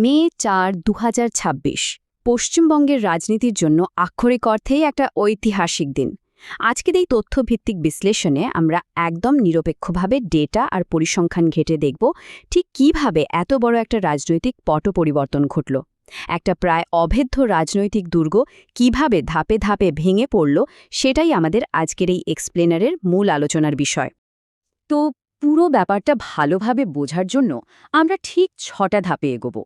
মে ৪, ২০২৬ পশ্চিমবঙ্গের রাজনীতির জন্য আক্ষরিক অর্থেই একটা ঐতিহাসিক দিন। আজকের এই তথ্যভিত্তিক বিশ্লেষণে আমরা একদম নিরপেক্ষভাবে ডেটা আর পরিসংখ্যান ঘেঁটে দেখব ঠিক কিভাবে এত বড় একটা রাজনৈতিক পট পরিবর্তন ঘটল। একটা প্রায় অভেদ্য রাজনৈতিক দুর্গ কিভাবে ধাপে ধাপে ভেঙে পড়ল, সেটাই আমাদের আজকের এই এক্সপ্লেনারের মূল আলোচনার বিষয়। তো পুরো ব্যাপারটা ভালোভাবে বোঝার জন্য আমরা ঠিক ৬টা ধাপে এগোব।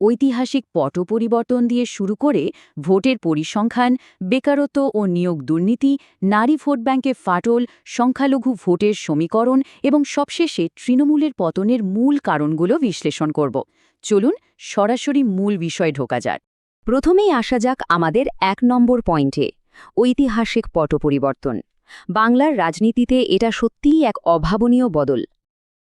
ঐতিহাসিক পট পরিবর্তন দিয়ে শুরু করে ভোটের পরিসংখ্যান, বেকারত্ব ও নিয়োগ দুর্নীতি, নারী ভোট ব্যাংকে ফাটল, সংখ্যালঘু ভোটের সমীকরণ এবং সবশেষে তৃণমূলের পতনের মূল কারণগুলো বিশ্লেষণ করব। চলুন সরাসরি মূল বিষয়ে ঢোকা যাক। প্রথমেই আসা যাক আমাদের ১ নম্বর পয়েন্টে, ঐতিহাসিক পট পরিবর্তন। বাংলার রাজনীতিতে এটা সত্যিই এক অভাবনীয় বদল।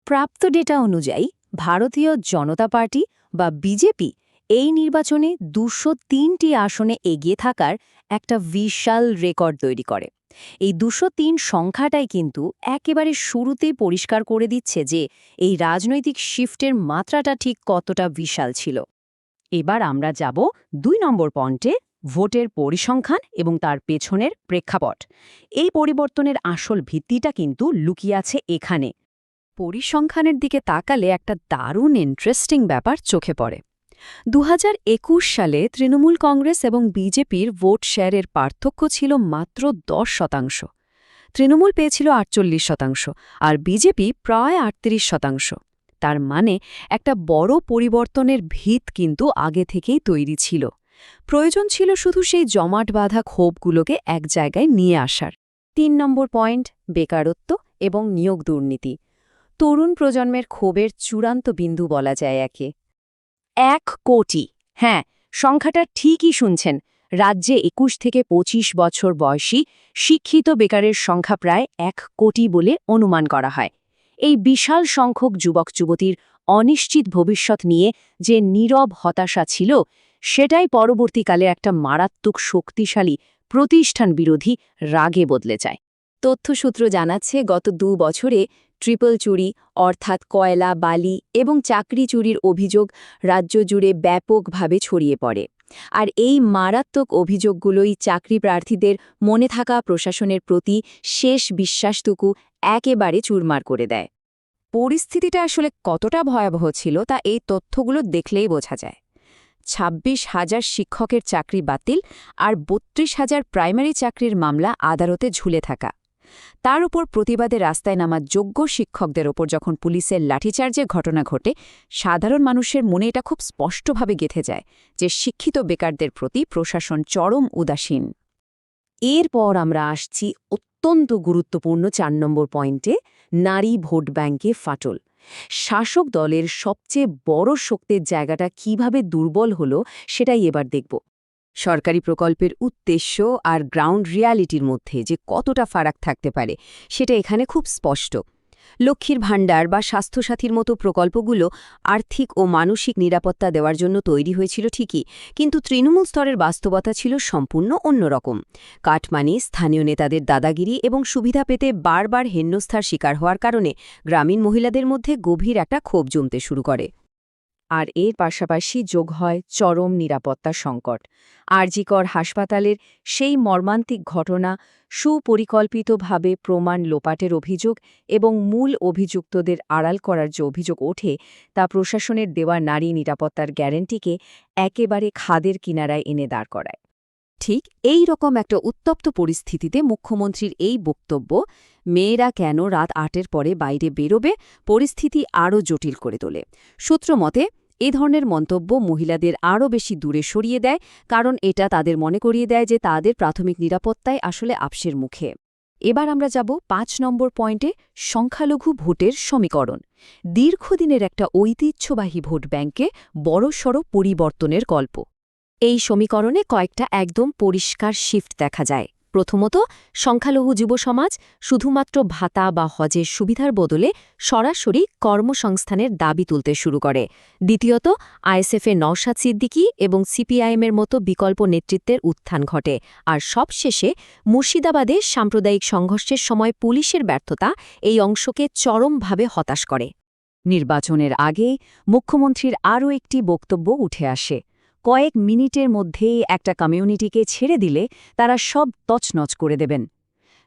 প্রাপ্ত ডেটা অনুযায়ী ভারতীয় জনতা পার্টি বা বিজেপি এই নির্বাচনে ২০৩টি আসনে এগিয়ে থাকার একটা বিশাল রেকর্ড তৈরি করে। এই ২০৩ সংখ্যাটাই কিন্তু একেবারে শুরুতেই পরিষ্কার করে দিচ্ছে যে এই রাজনৈতিক শিফটের মাত্রাটা ঠিক কতটা বিশাল ছিল। এবার আমরা যাব ২ নম্বর পয়েন্টে, ভোটের পরিসংখ্যান এবং তার পেছনের প্রেক্ষাপট। এই পরিবর্তনের আসল ভিত্তিটা কিন্তু লুকিয়ে আছে এখানে। পরিসংখ্যানের দিকে তাকালে একটা দারুণ ইন্টারেস্টিং ব্যাপার চোখে পড়ে। ২০২১ সালে তৃণমূল কংগ্রেস এবং বিজেপির ভোট শেয়ারের পার্থক্য ছিল মাত্র ১০%। তৃণমূল পেয়েছিল ৪৮% আর বিজেপি প্রায় ৩৮%। তার মানে একটা বড় পরিবর্তনের ভিত কিন্তু আগে থেকেই তৈরি ছিল। প্রয়োজন ছিল শুধু সেই জমাট বাঁধা ক্ষোভগুলোকে এক জায়গায় নিয়ে আসার। ৩ নম্বর পয়েন্ট, বেকারত্ব এবং নিয়োগ দুর্নীতি। তরুণ প্রজন্মের ক্ষোভের চূড়ান্ত বিন্দু বলা যায় একে। ১ কোটি, হ্যাঁ, সংখ্যাটা ঠিকই শুনছেন। রাজ্যে ২১ থেকে ২৫ বছর বয়সী শিক্ষিত বেকারের সংখ্যা প্রায় ১ কোটি বলে অনুমান করা হয়। এই বিশাল সংখ্যক যুবক যুবতীর অনিশ্চিত ভবিষ্যৎ নিয়ে যে নীরব হতাশা ছিল, সেটাই পরবর্তীকালে একটা মারাত্মক শক্তিশালী প্রতিষ্ঠান বিরোধী রাগে বদলে যায়। তথ্যসূত্র জানাচ্ছে গত ২ বছরে ট্রিপল চুরি অর্থাৎ কয়লা, বালি এবং চাকরি চুরির অভিযোগ রাজ্য জুড়ে ব্যাপকভাবে ছড়িয়ে পড়ে। আর এই মারাত্মক অভিযোগগুলোই চাকরি প্রার্থীদের মনে থাকা প্রশাসনের প্রতি শেষ বিশ্বাসটুকু একেবারে চুরমার করে দেয়। পরিস্থিতিটা আসলে কতটা ভয়াবহ ছিল তা এই তথ্যগুলো দেখলেই বোঝা যায়। ২৬,০০০ শিক্ষকের চাকরি বাতিল আর ৩২,০০০ প্রাইমারি চাকরির মামলা আদালতে ঝুলে থাকা। তার উপর প্রতিবাদে রাস্তায় নামা যোগ্য শিক্ষকদের ওপর যখন পুলিশের লাঠিচার্জের ঘটনা ঘটে, সাধারণ মানুষের মনে এটা খুব স্পষ্টভাবে গেঁথে যায় যে শিক্ষিত বেকারদের প্রতি প্রশাসন চরম উদাসীন। এরপর আমরা আসছি অত্যন্ত গুরুত্বপূর্ণ ৪ নম্বর পয়েন্টে, নারী ভোট ব্যাংকে ফাটল। শাসক দলের সবচেয়ে বড় শক্তির জায়গাটা কিভাবে দুর্বল হলো সেটাই এবার দেখব। সরকারি প্রকল্পের উদ্দেশ্য আর গ্রাউন্ড রিয়ালিটির মধ্যে যে কতটা ফারাক থাকতে পারে সেটা এখানে খুব স্পষ্ট। লক্ষ্মীর ভাণ্ডার বা স্বাস্থ্যসাথীর মতো প্রকল্পগুলো আর্থিক ও মানসিক নিরাপত্তা দেওয়ার জন্য তৈরি হয়েছিল ঠিকই, কিন্তু তৃণমূল স্তরের বাস্তবতা ছিল সম্পূর্ণ অন্যরকম। কাটমানি, স্থানীয় নেতাদের দাদাগিরি এবং সুবিধা পেতে বারবার হেনস্থার শিকার হওয়ার কারণে গ্রামীণ মহিলাদের মধ্যে গভীর একটা ক্ষোভ জমতে শুরু করে। আর এর পাশাপাশি যোগ হয় চরম নিরাপত্তা সংকট। আরজিকর হাসপাতালের সেই মর্মান্তিক ঘটনা, সুপরিকল্পিতভাবে প্রমাণ লোপাটের অভিযোগ এবং মূল অভিযুক্তদের আড়াল করার যে অভিযোগ ওঠে, তা প্রশাসনের দেওয়া নারী নিরাপত্তার গ্যারান্টিকে একেবারে খাদের কিনারায় এনে দাঁড় করায়। ঠিক এই রকম একটা উত্তপ্ত পরিস্থিতিতে মুখ্যমন্ত্রীর এই বক্তব্য, মেয়েরা কেন রাত ৮-এর পরে বাইরে বেরোবে, পরিস্থিতি আরও জটিল করে তোলে। সূত্র মতে এ ধরনের মন্তব্য মহিলাদের আরও বেশি দূরে সরিয়ে দেয়, কারণ এটা তাদের মনে করিয়ে দেয় যে তাদের প্রাথমিক নিরাপত্তায় আসলে আপসের মুখে। এবার আমরা যাব ৫ নম্বর পয়েন্টে, সংখ্যালঘু ভোটের সমীকরণ। দীর্ঘদিনের একটা ঐতিহ্যবাহী ভোট ব্যাংকে বড়সড় পরিবর্তনের গল্প। এই সমীকরণে কয়েকটা একদম পরিষ্কার শিফট দেখা যায়। প্রথমত, সংখ্যালঘু যুব সমাজ শুধুমাত্র ভাতা বা হজের সুবিধার বদলে সরাসরি কর্মসংস্থানের দাবি তুলতে শুরু করে। দ্বিতীয়ত, আইএসএফের নওশাদ সিদ্দিকী এবং সিপিআইএমের মতো বিকল্প নেতৃত্বের উত্থান ঘটে। আর সবশেষে মুর্শিদাবাদে সাম্প্রদায়িক সংঘর্ষের সময় পুলিশের ব্যর্থতা এই অংশকে চরমভাবে হতাশ করে। নির্বাচনের আগে মুখ্যমন্ত্রীর আরও একটি বক্তব্য উঠে আসে। কয়েক মিনিটের মধ্যেই একটা কমিউনিটিকে ছেড়ে দিলে তারা সব তছনছ করে দেবেন।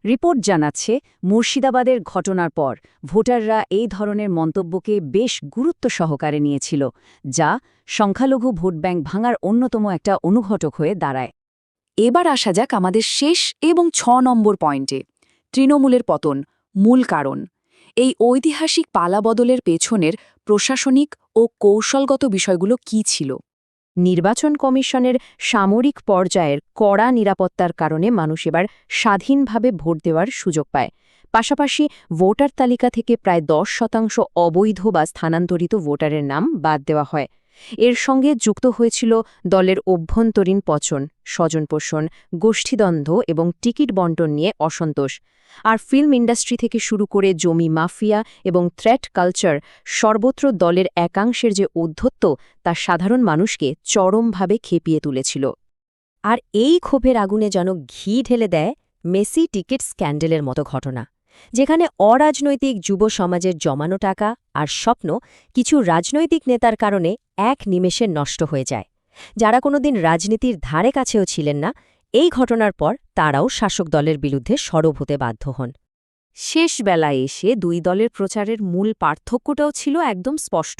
রিপোর্ট জানাচ্ছে, মুর্শিদাবাদের ঘটনার পর ভোটাররা এই ধরনের মন্তব্যকে বেশ গুরুত্ব সহকারে নিয়েছিল, যা সংখ্যালঘু ভোটব্যাংক ভাঙার অন্যতম একটা অনুঘটক হয়ে দাঁড়ায়। এবার আসা যাক আমাদের শেষ এবং ৬ নম্বর পয়েন্টে, তৃণমূলের পতন, মূল কারণ। এই ঐতিহাসিক পালাবদলের পেছনের প্রশাসনিক ও কৌশলগত বিষয়গুলো কী ছিল? নির্বাচন কমিশনের সামরিক পর্যায়ের কড়া নিরাপত্তার কারণে মানুষ এবার স্বাধীনভাবে ভোট দেওয়ার সুযোগ পায়। পাশাপাশি ভোটার তালিকা থেকে প্রায় 10% অবৈধ বা স্থানান্তরিত ভোটারের নাম বাদ দেওয়া হয়। এর সঙ্গে যুক্ত হয়েছিল দলের অভ্যন্তরীণ পচন, স্বজনপোষণ, গোষ্ঠীদ্বন্দ্ব এবং টিকিট বণ্টন নিয়ে অসন্তোষ। আর ফিল্ম ইন্ডাস্ট্রি থেকে শুরু করে জমি মাফিয়া এবং থ্রেট কালচার, সর্বত্র দলের একাংশের যে ঔদ্ধত্য তা সাধারণ মানুষকে চরমভাবে খেপিয়ে তুলেছিল। আর এই ক্ষোভের আগুনে যেন ঘি ঢেলে দেয় মেসি টিকিট স্ক্যান্ডেলের মতো ঘটনা, যেখানে অরাজনৈতিক যুব সমাজের জমানো টাকা আর স্বপ্ন কিছু রাজনৈতিক নেতার কারণে এক নিমেষে নষ্ট হয়ে যায়। যারা কোনোদিন রাজনীতির ধারে কাছেও ছিলেন না, এই ঘটনার পর তারাও শাসক দলের বিরুদ্ধে সরব হতে বাধ্য হন। শেষ বেলায় এসে দুই দলের প্রচারের মূল পার্থক্যটাও ছিল একদম স্পষ্ট।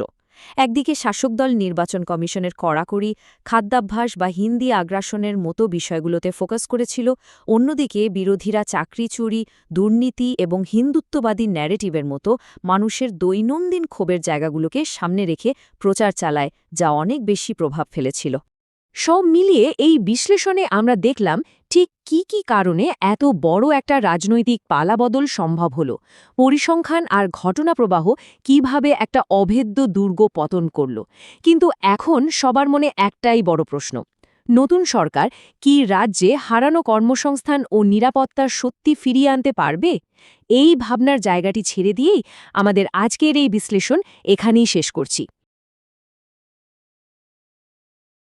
একদিকে শাসক দল নির্বাচন কমিশনের কড়াকড়ি, খাদ্যাভ্যাস বা হিন্দি আগ্রাসনের মতো বিষয়গুলোতে ফোকাস করেছিল, অন্যদিকে বিরোধীরা চাকরি চুরি, দুর্নীতি এবং হিন্দুত্ববাদী ন্যারেটিভের মতো মানুষের দৈনন্দিন ক্ষোভের জায়গাগুলোকে সামনে রেখে প্রচার চালায়, যা অনেক বেশি প্রভাব ফেলেছিল। সব মিলিয়ে এই বিশ্লেষণে আমরা দেখলাম ঠিক কি কারণে এত বড় একটা রাজনৈতিক পালাবদল সম্ভব হল, পরিসংখ্যান আর ঘটনাপ্রবাহ কিভাবে একটা অভেদ্য দুর্গ পতন করল। কিন্তু এখন সবার মনে একটাই বড় প্রশ্ন, নতুন সরকার কি রাজ্যে হারানো কর্মসংস্থান ও নিরাপত্তার সত্যি ফিরিয়ে আনতে পারবে? এই ভাবনার জায়গাটি ছেড়ে দিয়েই আমাদের আজকের এই বিশ্লেষণ এখানেই শেষ করছি।